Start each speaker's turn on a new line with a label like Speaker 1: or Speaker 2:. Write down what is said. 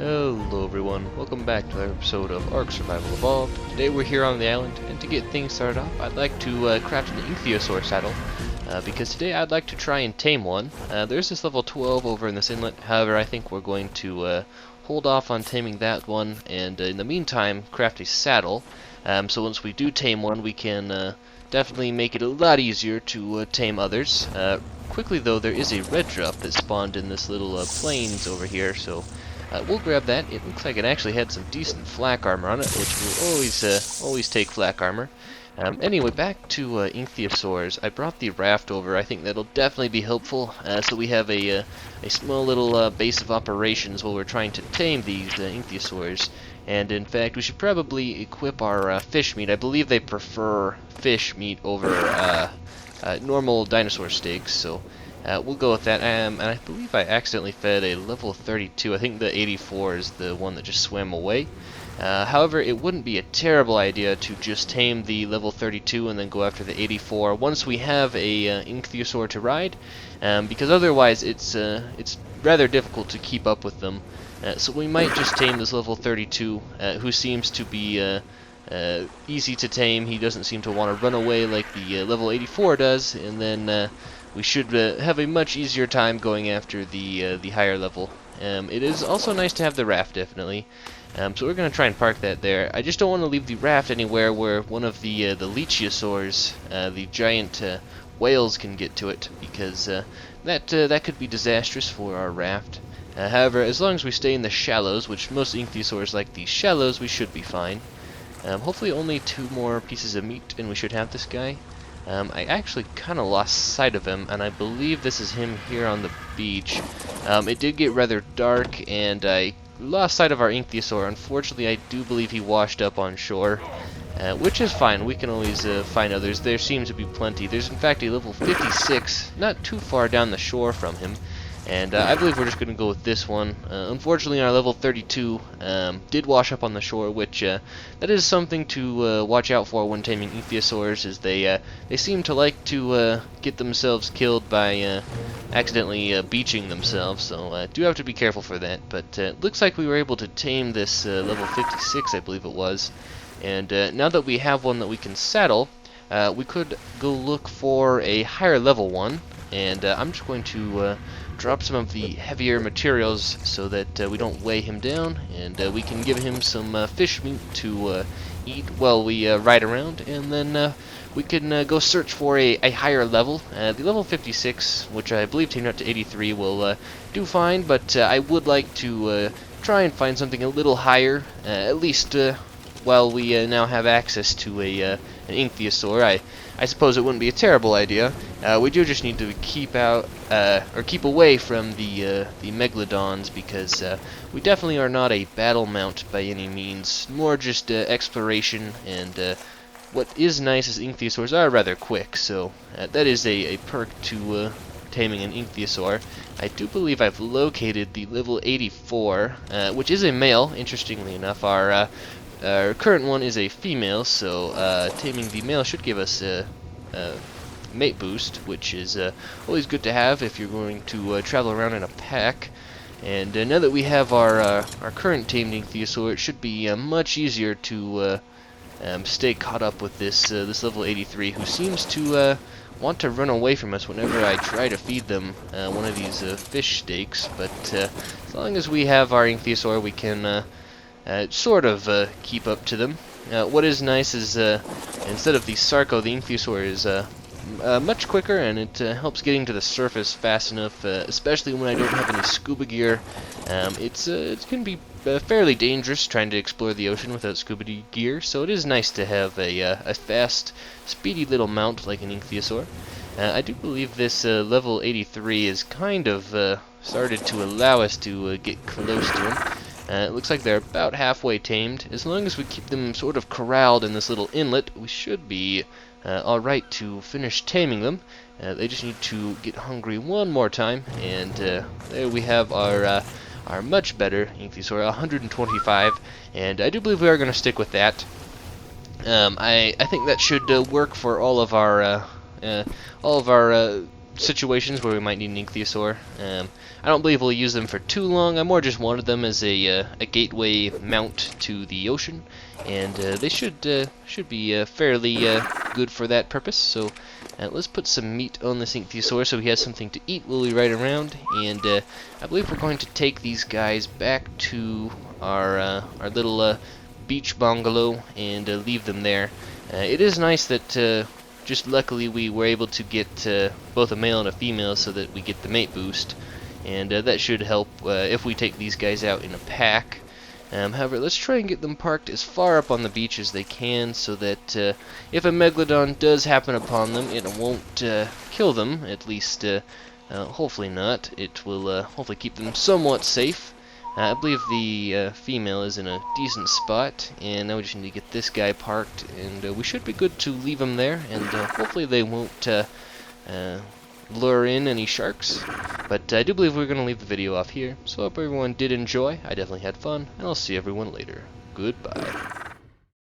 Speaker 1: Hello everyone, welcome back to another episode of ARK Survival Evolved. Today we're here on the island, and to get things started off, I'd like to craft an ichthyosaur saddle, because today I'd like to try and tame one. There's this level 12 over in this inlet, however I think we're going to hold off on taming that one, and in the meantime craft a saddle. So once we do tame one, we can definitely make it a lot easier to tame others. Quickly though, there is a red drop that spawned in this little plains over here, so we'll grab that. It looks like it actually had some decent flak armor on it, which will always take flak armor. Anyway, back to ichthyosaurs. I brought the raft over. I think that'll definitely be helpful. So we have a small little base of operations while we're trying to tame these ichthyosaurs. And in fact, we should probably equip our fish meat. I believe they prefer fish meat over normal dinosaur steaks, so we'll go with that. And I believe I accidentally fed a level 32. I think the 84 is the one that just swam away. However, it wouldn't be a terrible idea to just tame the level 32 and then go after the 84 once we have a ichthyosaur to ride, because otherwise it's rather difficult to keep up with them. So we might just tame this level 32, who seems to be easy to tame. He doesn't seem to want to run away like the level 84 does, and then we should have a much easier time going after the higher level. It is also nice to have the raft, definitely. So we're going to try and park that there. I just don't want to leave the raft anywhere where one of the leachiosaurs, the giant whales, can get to it, because that could be disastrous for our raft. However, as long as we stay in the shallows, which most ichthyosaurs like the shallows, we should be fine. Hopefully only 2 more pieces of meat and we should have this guy. I actually kind of lost sight of him, and I believe this is him here on the beach. It did get rather dark, and I lost sight of our ichthyosaur. Unfortunately, I do believe he washed up on shore, which is fine. We can always find others. There seems to be plenty. There's in fact a level 56 not too far down the shore from him, and I believe we're just going to go with this one. Unfortunately, our level 32 did wash up on the shore, which that is something to watch out for when taming ichthyosaurs, is they seem to like to get themselves killed by accidentally beaching themselves, so do have to be careful for that. But it looks like we were able to tame this level 56, I believe it was, and now that we have one that we can saddle, we could go look for a higher level one, and I'm just going to drop some of the heavier materials so that we don't weigh him down, and we can give him some fish meat to eat while we ride around, and then we can go search for a higher level. The level 56, which I believe tamed up to 83, will do fine, but I would like to try and find something a little higher, at least while we now have access to an ichthyosaur. I suppose it wouldn't be a terrible idea. We do just need to keep out or keep away from the megalodons, because we definitely are not a battle mount by any means. More just exploration, and what is nice is ichthyosaurs are rather quick, so that is a perk to taming an ichthyosaur. I do believe I've located the level 84, which is a male. Interestingly enough, our current one is a female, so taming the male should give us a mate boost, which is always good to have if you're going to travel around in a pack. And now that we have our current tamed ichthyosaur, it should be much easier to stay caught up with this level 83, who seems to want to run away from us whenever I try to feed them one of these fish steaks. But as long as we have our ichthyosaur, we can sort of keep up to them. What is nice is instead of the Sarco, the ichthyosaur is much quicker, and it helps getting to the surface fast enough, especially when I don't have any scuba gear. It can be fairly dangerous trying to explore the ocean without scuba gear, so it is nice to have a fast, speedy little mount like an ichthyosaur. I do believe this level 83 is kind of started to allow us to get close to him. It looks like they're about halfway tamed. As long as we keep them sort of corralled in this little inlet, we should be alright to finish taming them. They just need to get hungry one more time, and there we have our much better ichthyosaur, 125, and I do believe we are going to stick with that. I think that should work for all of our situations where we might need an ichthyosaur. I don't believe we'll use them for too long. I more just wanted them as a gateway mount to the ocean, and they should be fairly good for that purpose. So let's put some meat on this ichthyosaur so he has something to eat while we ride around. And I believe we're going to take these guys back to our little beach bungalow and leave them there. It is nice that just luckily we were able to get both a male and a female so that we get the mate boost, and that should help if we take these guys out in a pack. However, let's try and get them parked as far up on the beach as they can so that if a megalodon does happen upon them, it won't kill them, at least hopefully not. It will hopefully keep them somewhat safe. I believe the female is in a decent spot, and now we just need to get this guy parked, and we should be good to leave him there, and hopefully they won't lure in any sharks. But I do believe we're going to leave the video off here, so I hope everyone did enjoy. I definitely had fun, and I'll see everyone later. Goodbye.